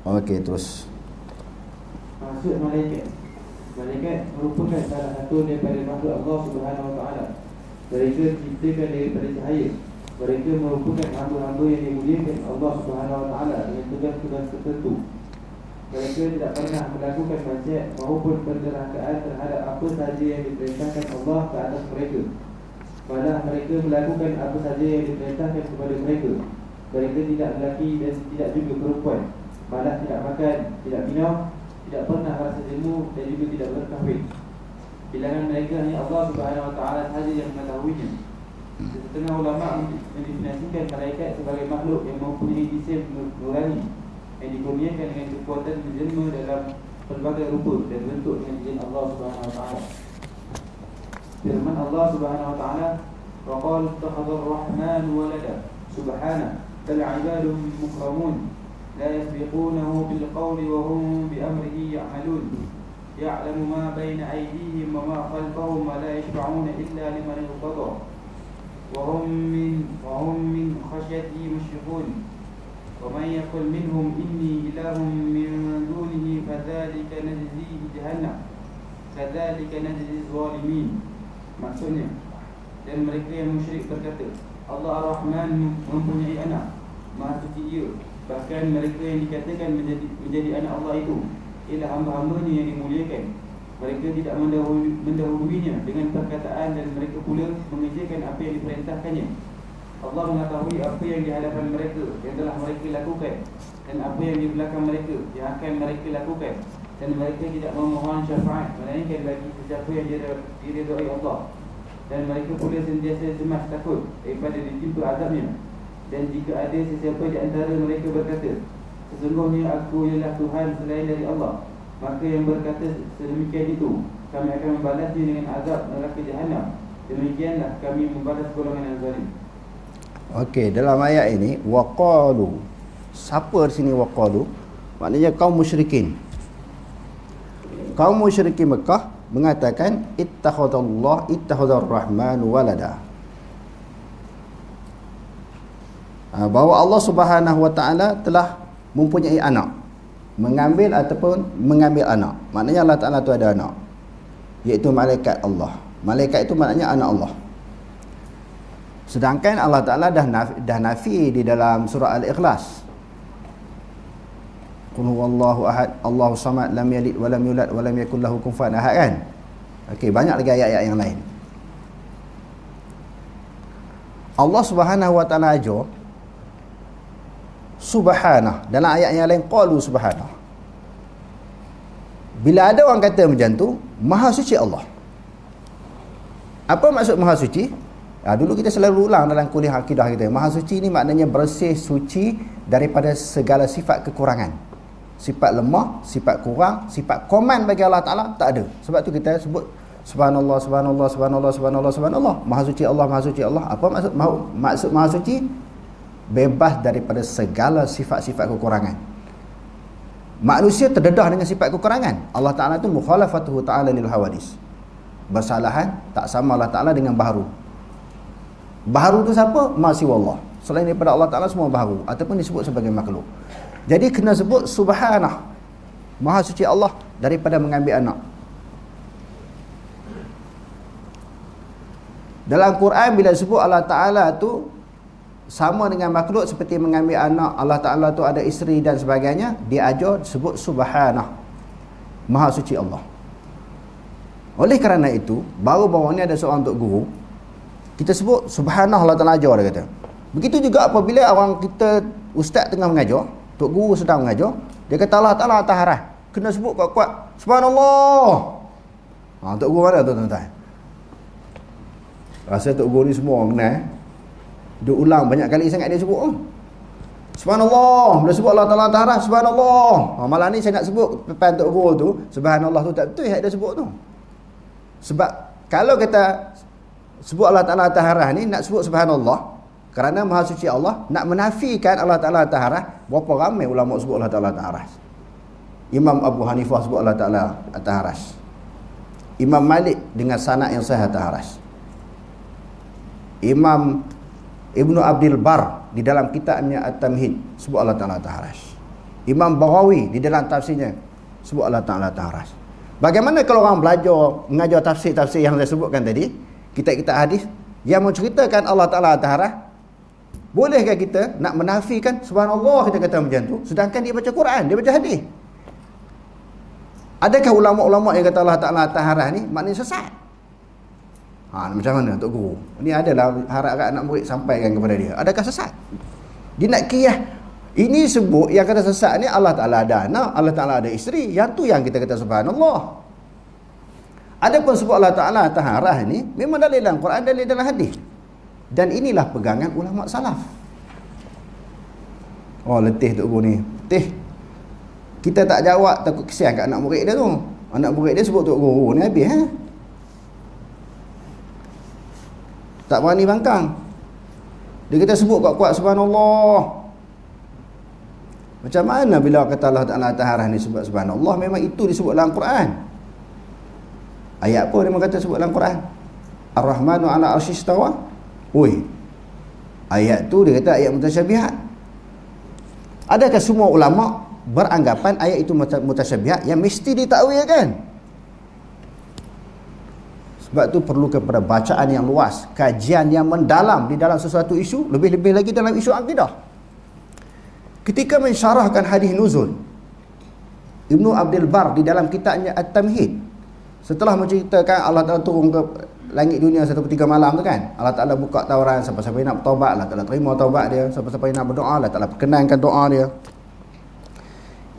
S1: Okey, terus.
S2: Maksud malaikat. Malaikat merupakan salah satu daripada makhluk Allah Subhanahu Wa Taala. Mereka diciptakan daripada cahaya. Mereka merupakan hamba-hamba yang dimuliakan Allah Subhanahu Wa Taala dengan tugas-tugas tertentu. Mereka tidak pernah melakukan maksiat maupun pendurhakaan terhadap apa sahaja yang diperintahkan Allah ke atas mereka. Malah mereka melakukan apa sahaja yang diperintahkan kepada mereka. Mereka tidak lelaki dan tidak juga perempuan. Malah tidak makan, tidak minum, tidak pernah rasa jemu dan juga tidak berkahwin. Bilangan mereka hanya Allah Subhanahu Wa Taala sahaja yang mengetahuinya. Setengah ulama mendefinisikan malaikat sebagai makhluk yang mempunyai jisim nurani yang dikurniakan dengan kekuatan menjelma dalam pelbagai rupa dan bentuk dengan izin Allah Subhanahu Wa Taala. Firman Allah Subhanahu Wa Taala, "Wa qala ittakhadha ar-rahman walada subhanahu bal 'ibadun mukramun la yasbiqunahu bil qawli wa hum bi amrihi ya'malun ya'lamu ma bayna aydihim wa ma khalfahum wa la yashfa'una illa liman irtada wa hum min khashyatihi mushrikun wa man yaqul minhum inni ilahun min dunihi fadzalika najzihi jahannam kadzalika najzi zalimin." Maksudnya, dan mereka yang musyrik berkata, Allah Ar-Rahman mempunyai anak, Maha Suci Dia. Bahkan mereka yang dikatakan menjadi anak Allah itu ialah hamba-hambanya yang dimuliakan. Mereka tidak mendahuluinya dengan perkataan dan mereka pula mengerjakan apa yang diperintahkannya. Allah mengetahui apa yang di hadapan mereka yang telah mereka lakukan dan apa yang di belakang mereka yang akan mereka lakukan. Dan mereka tidak memohon syafaat melainkan bagi sesiapa yang diridhai Allah. Dan mereka pula sentiasa cemas takut daripada ditimpa azabnya. Dan jika ada sesiapa di antara mereka berkata, sesungguhnya aku ialah Tuhan selain dari Allah, maka yang berkata sedemikian itu kami akan membalasnya dengan azab neraka Jahannam. Demikianlah kami membalas golongan yang zalim.
S1: Okey, dalam ayat ini waqalu. Siapa di sini waqalu? Maknanya kaum musyrikin. Kaum musyrikin Mekah mengatakan ittakhadar rahman walada. Bahawa Allah Subhanahu Wa Taala telah mempunyai anak, mengambil ataupun mengambil anak. Maknanya Allah Taala tu ada anak, iaitu malaikat Allah. Malaikat itu maknanya anak Allah. Sedangkan Allah Taala dah nafi di dalam surah Al-Ikhlas. Qul huwallahu ahad, Allahus samad, lam yalid wa lam yulad wa lam yakul lahu kufuwan ahad, kan? Okey, banyak lagi ayat-ayat yang lain. Allah Subhanahu Wa Taala aja subhanah. Dalam ayat yang lain qalu subhanah. Bila ada orang kata macam tu, maha suci Allah. Apa maksud maha suci? Dulu kita selalu ulang dalam kuliah akidah kita. Maha suci ni maknanya bersih, suci daripada segala sifat kekurangan. Sifat lemah, sifat kurang, sifat koman bagi Allah Ta'ala tak ada. Sebab tu kita sebut subhanallah, subhanallah, subhanallah, subhanallah, subhanallah. Maha suci Allah, maha suci Allah. Apa maksud maha suci? Bebas daripada segala sifat-sifat kekurangan. Manusia terdedah dengan sifat kekurangan. Allah Ta'ala tu mukhalafatuhu ta'ala lil hawadis. Bersalahan tak sama Allah Ta'ala dengan baharu. Baharu tu siapa? Masih Allah. Selain daripada Allah Ta'ala semua baharu ataupun disebut sebagai makhluk. Jadi kena sebut subhanah, maha suci Allah daripada mengambil anak. Dalam Quran bila sebut Allah Ta'ala tu sama dengan makhluk seperti mengambil anak, Allah Ta'ala tu ada isteri dan sebagainya, dia ajar sebut subhanah, maha suci Allah. Oleh kerana itu, baru-baru ni ada seorang tok guru, kita sebut subhanah Allah Ta'ala ajar, dia kata. Begitu juga apabila orang kita, ustaz tengah mengajar, tok guru sedang mengajar, dia kata Allah Ta'ala atas arah, kena sebut kuat-kuat subhanallah. Tok guru mana tuan-tuan? Rasa tok guru ni semua orang kenal. Dia ulang banyak kali sangat dia sebut. Subhanallah. Bila sebut Allah Ta'ala atas arah, subhanallah. Malam ni saya nak sebut depan tok guru tu, subhanallah tu tak betul yang dia sebut tu. Sebab kalau kita sebut Allah Ta'ala atas arah ni, nak sebut subhanallah kerana maha suci Allah, nak menafikan Allah Ta'ala atas arah, berapa ramai ulama sebut Allah Ta'ala atas arah. Imam Abu Hanifah sebut Allah Ta'ala atas aras. Imam Malik dengan sanad yang sahih atas aras. Imam Ibnu Abdul Bar di dalam kitabnya At-Tamhid sebut Allah Ta'ala atas aras. Imam Baghawi di dalam tafsirnya sebut Allah Ta'ala atas aras. Bagaimana kalau orang belajar mengajar tafsir-tafsir yang saya sebutkan tadi, kitab-kitab hadis yang menceritakan Allah Ta'ala atas aras, bolehkah kita nak menafikan subhanallah, kita kata macam tu, sedangkan dia baca Quran, dia baca hadis? Adakah ulama-ulama yang kata Allah Ta'ala atas aras ni maknanya sesat? Macam mana Tok Guru? Ini adalah harap-harap anak murid sampaikan kepada dia. Adakah sesat? Dia nak kiyah. Ini sebut yang kata sesat ni Allah Ta'ala ada anak, Allah Ta'ala ada isteri. Yang tu yang kita kata subhanallah. Adapun sebut Allah Ta'ala atas aras ni memang dalil dalam Quran, dalil dalam hadis. Dan inilah pegangan ulama salaf. Oh, letih Tok Guru ni. Letih. Kita tak jawab, takut kesian kat anak murid dia tu. Anak murid dia sebut Tok Guru ni habis tak berani bangkang. Dia kata sebut kuat-kuat subhanallah. Macam mana bila kata Allah Ta'ala atas aras ni sebut subhanallah? Memang itu disebut dalam Quran. Ayat apa dia kata sebut dalam Quran? Ar-Rahmanu ala arsyistawa. Oi, ayat tu dia kata ayat mutasyabihat. Adakah semua ulama beranggapan ayat itu mutasyabihat yang mesti ditakwilkan? Sebab tu perlu kepada bacaan yang luas, kajian yang mendalam di dalam sesuatu isu, lebih-lebih lagi dalam isu akidah. Ketika mensyarahkan hadis nuzul, Ibnu Abdul Bar di dalam kitabnya At-Tamhid, setelah menceritakan Allah Ta'ala turun ke langit dunia 1/3 malam tu kan, Allah Ta'ala buka tawaran, siapa-siapa yang nak bertaubat, Allah Ta'ala terima taubat dia, siapa-siapa yang nak berdoa, Allah Ta'ala perkenankan doa dia.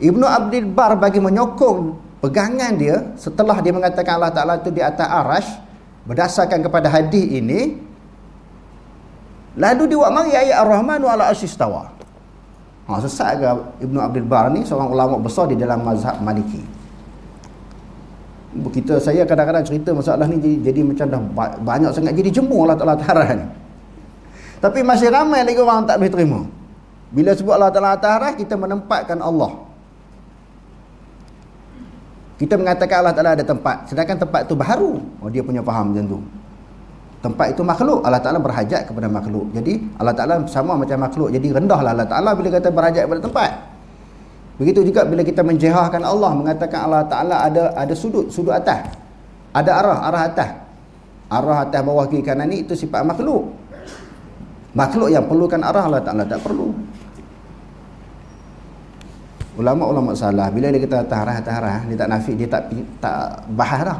S1: Ibnu Abdul Bar bagi menyokong pegangan dia setelah dia mengatakan Allah Ta'ala itu di atas arasy berdasarkan kepada hadis ini, lalu dia buat mari ayat Ar-Rahmanu ala arsyistawa. Sesat ke Ibnu Abdul Bar ni, seorang ulama besar di dalam mazhab Maliki. Saya kadang-kadang cerita masalah ni jadi macam dah banyak sangat jadi jemur Allah Ta'ala atas ni. Tapi masih ramai lagi orang tak boleh terima. Bila sebut Allah Ta'ala atas kita menempatkan Allah. Kita mengatakan Allah Ta'ala ada tempat, sedangkan tempat itu baharu. Dia punya faham macam tu. Tempat itu makhluk, Allah Ta'ala berhajat kepada makhluk. Jadi Allah Ta'ala sama macam makhluk. Jadi rendahlah Allah Ta'ala bila kata berhajat kepada tempat. Begitu juga bila kita menjihahkan Allah, mengatakan Allah Ta'ala ada sudut atas, ada arah atas. Arah atas, bawah, kiri, kanan ni itu sifat makhluk. Makhluk yang perlukan arah, Allah Ta'ala tak perlu. Ulama-ulama salah bila dia kata atas arah, dia tak nafi, dia tak bahas dah.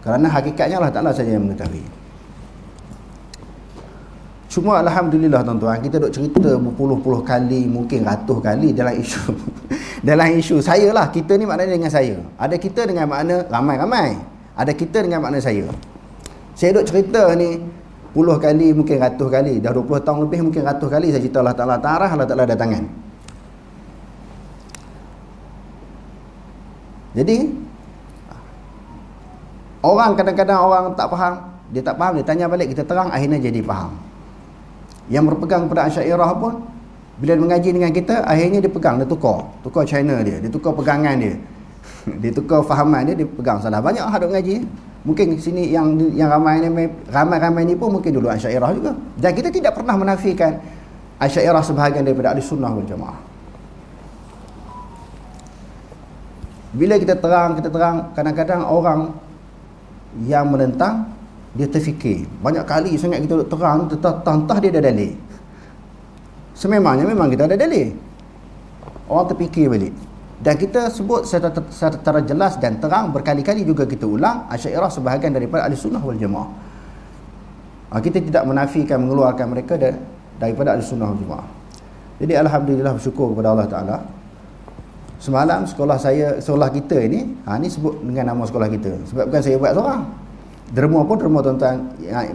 S1: Kerana hakikatnya Allah Ta'ala saja yang mengetahui. Cuma alhamdulillah tuan-tuan, kita duk cerita berpuluh-puluh kali, mungkin ratus kali dalam isu dalam isu saya lah. Kita ni maknanya dengan saya. Ada kita dengan makna ramai-ramai, ada kita dengan makna saya. Saya duk cerita ni puluh kali, mungkin ratus kali, dah 20 tahun lebih, mungkin ratus kali saya cerita Allah Ta'ala ta'arah, Allah Ta'ala ada tangan. Jadi orang kadang-kadang orang tak faham, dia tanya balik, kita terang, akhirnya jadi faham. Yang berpegang pada Asy'ariyah pun bila dia mengaji dengan kita, akhirnya dia pegang, dia tukar China dia tukar pegangan dia dia tukar fahaman dia pegang salah. Banyak hak duk ngaji, mungkin sini yang ramai ni pun mungkin dulu Asy'ariyah juga. Dan kita tidak pernah menafikan Asy'ariyah sebahagian daripada Ahlussunnah wal Jamaah. Bila kita terang, kadang-kadang orang yang menentang, dia terfikir. Banyak kali sangat kita terang, entah dia ada dalil. Sememangnya memang kita ada dalil. Orang terfikir balik. Dan kita sebut secara jelas dan terang, berkali-kali juga kita ulang, Asy'ariyah sebahagian daripada Ahlussunnah wal Jamaah. Kita tidak menafikan, mengeluarkan mereka daripada Ahlussunnah wal Jamaah. Jadi alhamdulillah, bersyukur kepada Allah Ta'ala. Semalam sekolah kita ini, ni sebut dengan nama sekolah kita. Sebab bukan saya buat seorang. Derma pun derma tuan-tuan,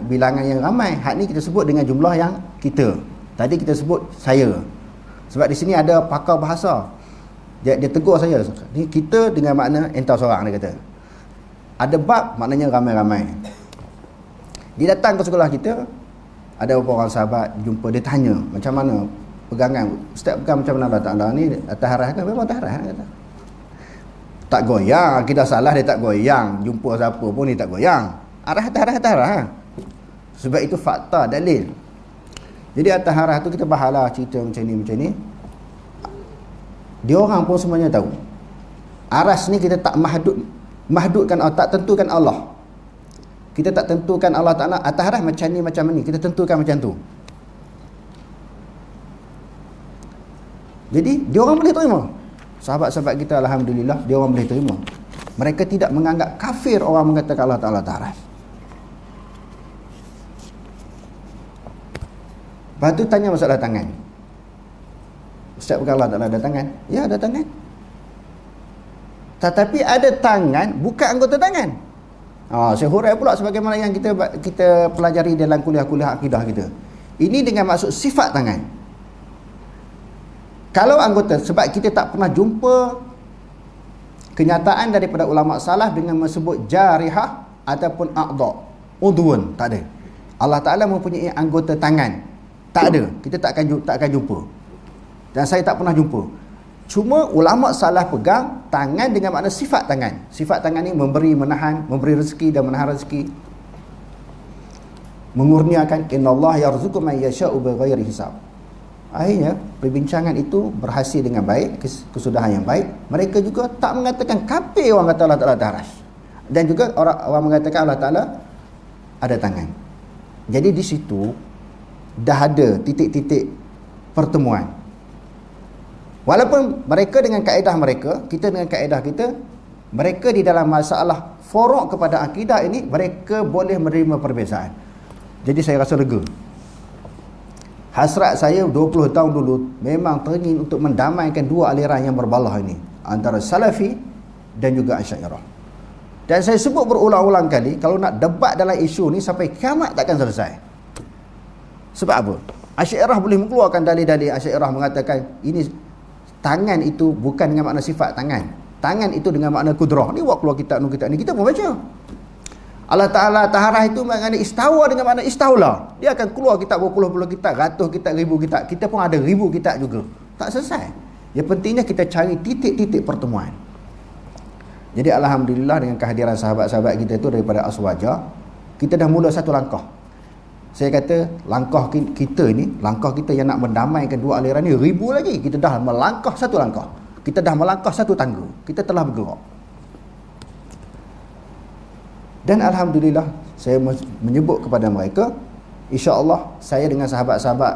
S1: bilangan yang ramai. Hak ni kita sebut dengan jumlah yang kita. Tadi kita sebut saya. Sebab di sini ada pakar bahasa. Dia tegur saya. Ni kita dengan makna entah seorang, dia kata. Ada bab, maknanya ramai-ramai. Dia datang ke sekolah kita, ada beberapa orang sahabat jumpa, dia tanya macam mana pegangan. Ustaz pegang macam mana Allah Ta'ala ni, atas arah kan? Memang atas arah kata. Tak goyang, akidah salah dia tak goyang. Jumpa siapa pun dia tak goyang. Arah atas arah. Sebab itu fakta, dalil. Jadi atas arah tu kita bahalah cerita macam ni. Dia orang pun semuanya tahu. Aras ni kita tak mahdudkan, tak tentukan Allah. Kita tak tentukan Allah Ta'ala atas arah macam ni. Kita tentukan macam tu. Jadi dia orang boleh terima. Sahabat-sahabat kita alhamdulillah dia orang boleh terima. Mereka tidak menganggap kafir orang mengatakan Allah Ta'ala atas. Lepas tu tanya masalah tangan. Ustaz bukan Allah Ta'ala ada tangan? Ya, ada tangan. Tetapi ada tangan bukan anggota tangan. Saya hurai pula sebagaimana yang kita pelajari dalam kuliah-kuliah akidah kita. Ini dengan maksud sifat tangan. Kalau anggota, sebab kita tak pernah jumpa kenyataan daripada ulama salaf dengan menyebut jarihah ataupun a'dha, udhun, tak ada. Allah Ta'ala mempunyai anggota tangan, tak ada. Kita tak akan jumpa. Dan saya tak pernah jumpa. Cuma ulama salaf pegang tangan dengan makna sifat tangan. Sifat tangan ni memberi, menahan, memberi rezeki dan menahan rezeki, mengurniakan. Innallaha yarzuqu man yasha'u bighairi hisab. Akhirnya perbincangan itu berhasil dengan baik, kesudahan yang baik. Mereka juga tak mengatakan kafir orang kata Allah Ta'ala atas. Dan juga orang mengatakan Allah Ta'ala ada tangan. Jadi di situ dah ada titik-titik pertemuan. Walaupun mereka dengan kaedah mereka, kita dengan kaedah kita, mereka di dalam masalah forok kepada akidah ini, mereka boleh menerima perbezaan. Jadi saya rasa lega. Hasrat saya 20 tahun dulu memang teringin untuk mendamaikan dua aliran yang berbalah ini, antara Salafi dan juga Asy'ariyah. Dan saya sebut berulang-ulang kali, kalau nak debat dalam isu ni sampai kiamat takkan selesai. Sebab apa? Asy'ariyah boleh mengeluarkan dalil-dalil. Asy'ariyah mengatakan ini tangan itu bukan dengan makna sifat tangan. Tangan itu dengan makna kudrah. Ni buat keluar kitab ni kita pun baca. Allah Ta'ala taharah itu makna istawa dengan makna istawla. Dia akan keluar kitab berpuluh-puluh kitab, ratus kitab, ribu kitab. Kita pun ada ribu kitab juga. Tak selesai. Yang pentingnya kita cari titik-titik pertemuan. Jadi alhamdulillah dengan kehadiran sahabat-sahabat kita itu daripada Aswaja, kita dah mula satu langkah. Saya kata langkah kita ini, langkah kita yang nak mendamaikan dua aliran ni ribu lagi. Kita dah melangkah satu langkah. Kita dah melangkah satu tangga. Kita telah bergerak. Dan alhamdulillah saya menyebut kepada mereka, insya-Allah saya dengan sahabat-sahabat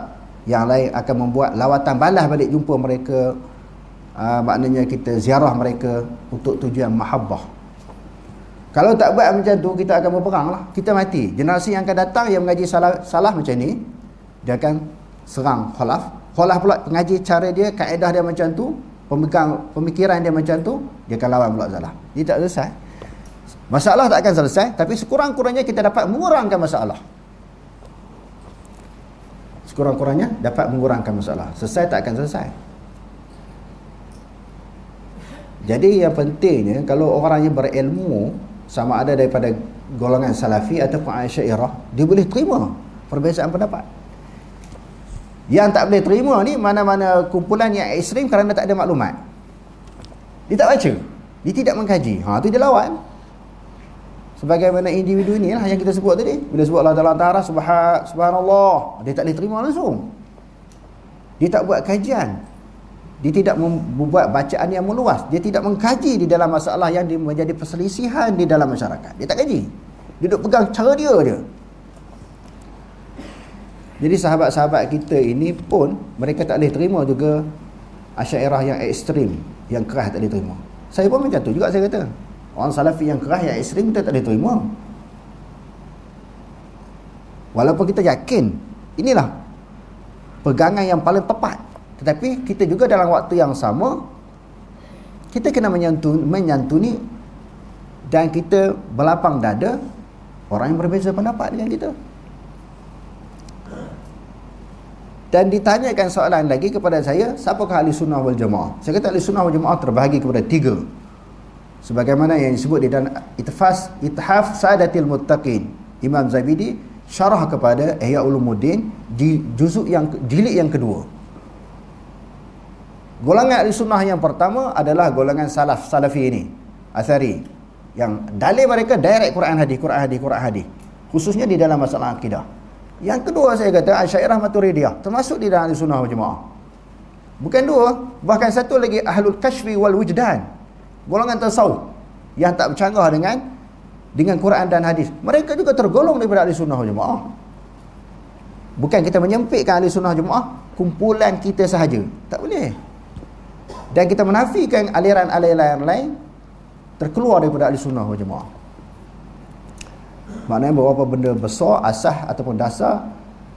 S1: yang lain akan membuat lawatan balas balik jumpa mereka. Maknanya kita ziarah mereka untuk tujuan mahabbah. Kalau tak buat macam tu, kita akan berperang lah. Kita mati. Generasi yang akan datang yang mengaji salah macam ni, dia akan serang khalaf. Khalaf pula pengaji cara dia, kaedah dia macam tu, pemikiran dia macam tu, dia akan lawan pula salah. Dia tak selesai. Masalah tak akan selesai, tapi sekurang-kurangnya kita dapat mengurangkan masalah. Sekurang-kurangnya dapat mengurangkan masalah. Selesai tak akan selesai. Jadi yang pentingnya, kalau orang yang berilmu, sama ada daripada golongan Salafi ataupun Asy'ariyah, dia boleh terima perbezaan pendapat. Yang tak boleh terima ni mana-mana kumpulan yang ekstrim kerana tak ada maklumat. Dia tak baca, dia tidak mengkaji. Tu dia lawan. Sebagaimana individu ni lah yang kita sebut tadi. Bila sebut Allah Ta'ala subhanallah, dia tak boleh terima langsung. Dia tak buat kajian. Dia tidak membuat bacaan yang meluas. Dia tidak mengkaji di dalam masalah yang menjadi perselisihan di dalam masyarakat. Dia tak kaji. Dia duduk pegang cara dia je. Jadi sahabat-sahabat kita ini pun, mereka tak boleh terima juga Asy'ariyah yang ekstrim, yang keras tak boleh terima. Saya pun macam tu juga saya kata. Orang Salafi yang keras, yang ekstrim kita tak boleh terima. Walaupun kita yakin inilah pegangan yang paling tepat, tetapi kita juga dalam waktu yang sama kita kena menyantuni dan kita berlapang dada orang yang berbeza pendapat dengan kita. Dan ditanyakan soalan lagi kepada saya, siapakah ahli sunnah wal jamaah? Saya kata ahli sunnah wal jamaah terbahagi kepada 3. Sebagaimana yang disebut di dalam Ithaf Sadatil Muttaqin, Imam Zabidi syarah kepada Ihya Ulumuddin di juzuk yang jilid yang kedua. Golongan ahli sunnah yang pertama adalah golongan salafi ini, Athari, yang dalil mereka direct Quran hadis, khususnya di dalam masalah akidah. Yang kedua saya kata Asy'ariyah Maturidiyah, termasuk di dalam ahli sunnah wal jamaah. Bukan dua, bahkan satu lagi ahlul kashfi wal wujdan, golongan tasawuf yang tak bercanggah dengan Quran dan hadis. Mereka juga tergolong daripada ahli sunnah wal jamaah. Bukan kita menyempitkan ahli sunnah wal jamaah kumpulan kita sahaja, tak boleh. Dan kita menafikan aliran-aliran lain terkeluar daripada ahli sunnah wal jamaah. Maknanya beberapa benda besar, asas ataupun dasar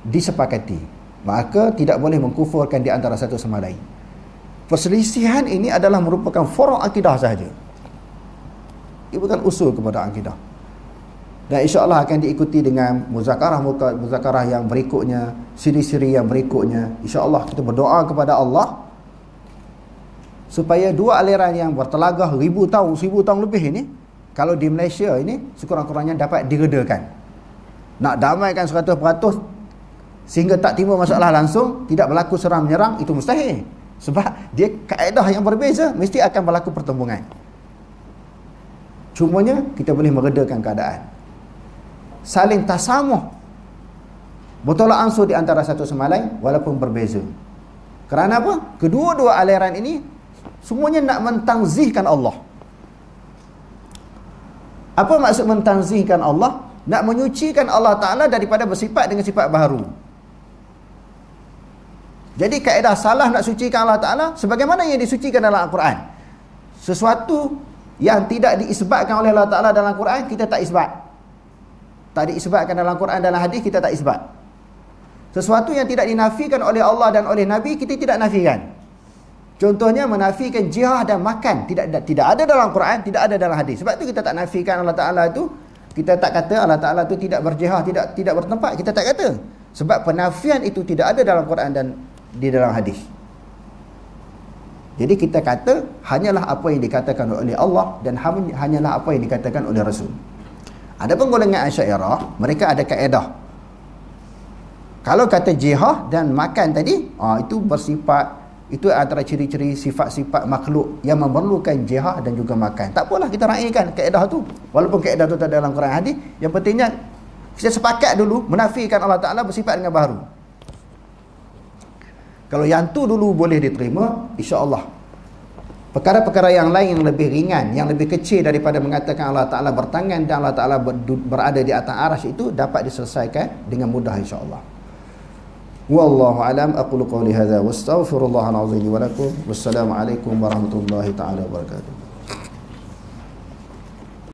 S1: disepakati, maka tidak boleh mengkufurkan di antara satu sama lain. Perselisihan ini adalah merupakan furuk akidah sahaja. Ia bukan usul kepada akidah. Dan insya-Allah akan diikuti dengan muzakarah yang berikutnya, siri-siri yang berikutnya. Insya-Allah kita berdoa kepada Allah supaya dua aliran yang bertelagah 1000 tahun lebih ini, kalau di Malaysia ini sekurang-kurangnya dapat diredakan. Nak damaikan 100% sehingga tak timbul masalah langsung, tidak berlaku serang menyerang, itu mustahil. Sebab dia kaedah yang berbeza, mesti akan berlaku pertembungan. Cumanya kita boleh meredakan keadaan. Saling tasamuh, bertolak ansur di antara satu sama lain walaupun berbeza. Kerana apa? Kedua-dua aliran ini semuanya nak mentangzihkan Allah. Apa maksud mentangzihkan Allah? Nak menyucikan Allah Ta'ala daripada bersifat dengan sifat baharu. Jadi kaedah salah nak sucikan Allah Ta'ala sebagaimana yang disucikan dalam Al-Quran. Sesuatu yang tidak diisbatkan oleh Allah Ta'ala dalam Al-Quran, kita tak isbat. Tak diisbatkan dalam Al-Quran, dalam hadis, kita tak isbat. Sesuatu yang tidak dinafikan oleh Allah dan oleh Nabi, kita tidak nafikan. Contohnya menafikan jihad dan makan, tidak ada dalam Quran, tidak ada dalam hadis. Sebab tu kita tak nafikan Allah Ta'ala tu. Kita tak kata Allah Ta'ala tu tidak berjihad, tidak bertempat. Kita tak kata. Sebab penafian itu tidak ada dalam Quran dan di dalam hadis. Jadi kita kata hanyalah apa yang dikatakan oleh Allah dan hanyalah apa yang dikatakan oleh Rasul. Adapun golongan Asy'ariyah, mereka ada kaedah. Kalau kata jihad dan makan tadi, itu bersifat, itu antara ciri-ciri sifat-sifat makhluk yang memerlukan jihad dan juga makan. Tak apalah kita raikan kaedah tu. Walaupun kaedah tu tak ada dalam Quran hadis, yang pentingnya kita sepakat dulu menafikan Allah Ta'ala bersifat dengan baharu. Kalau yang tu dulu boleh diterima, insya-Allah. Perkara-perkara yang lain yang lebih ringan, yang lebih kecil daripada mengatakan Allah Ta'ala bertangan dan Allah Ta'ala berada di atas arasy, itu dapat diselesaikan dengan mudah insya-Allah. Wallahu alam, aqulu qawli hadza wastaghfirullahal azim wa lakum. Wassalamu alaikum warahmatullahi taala wabarakatuh.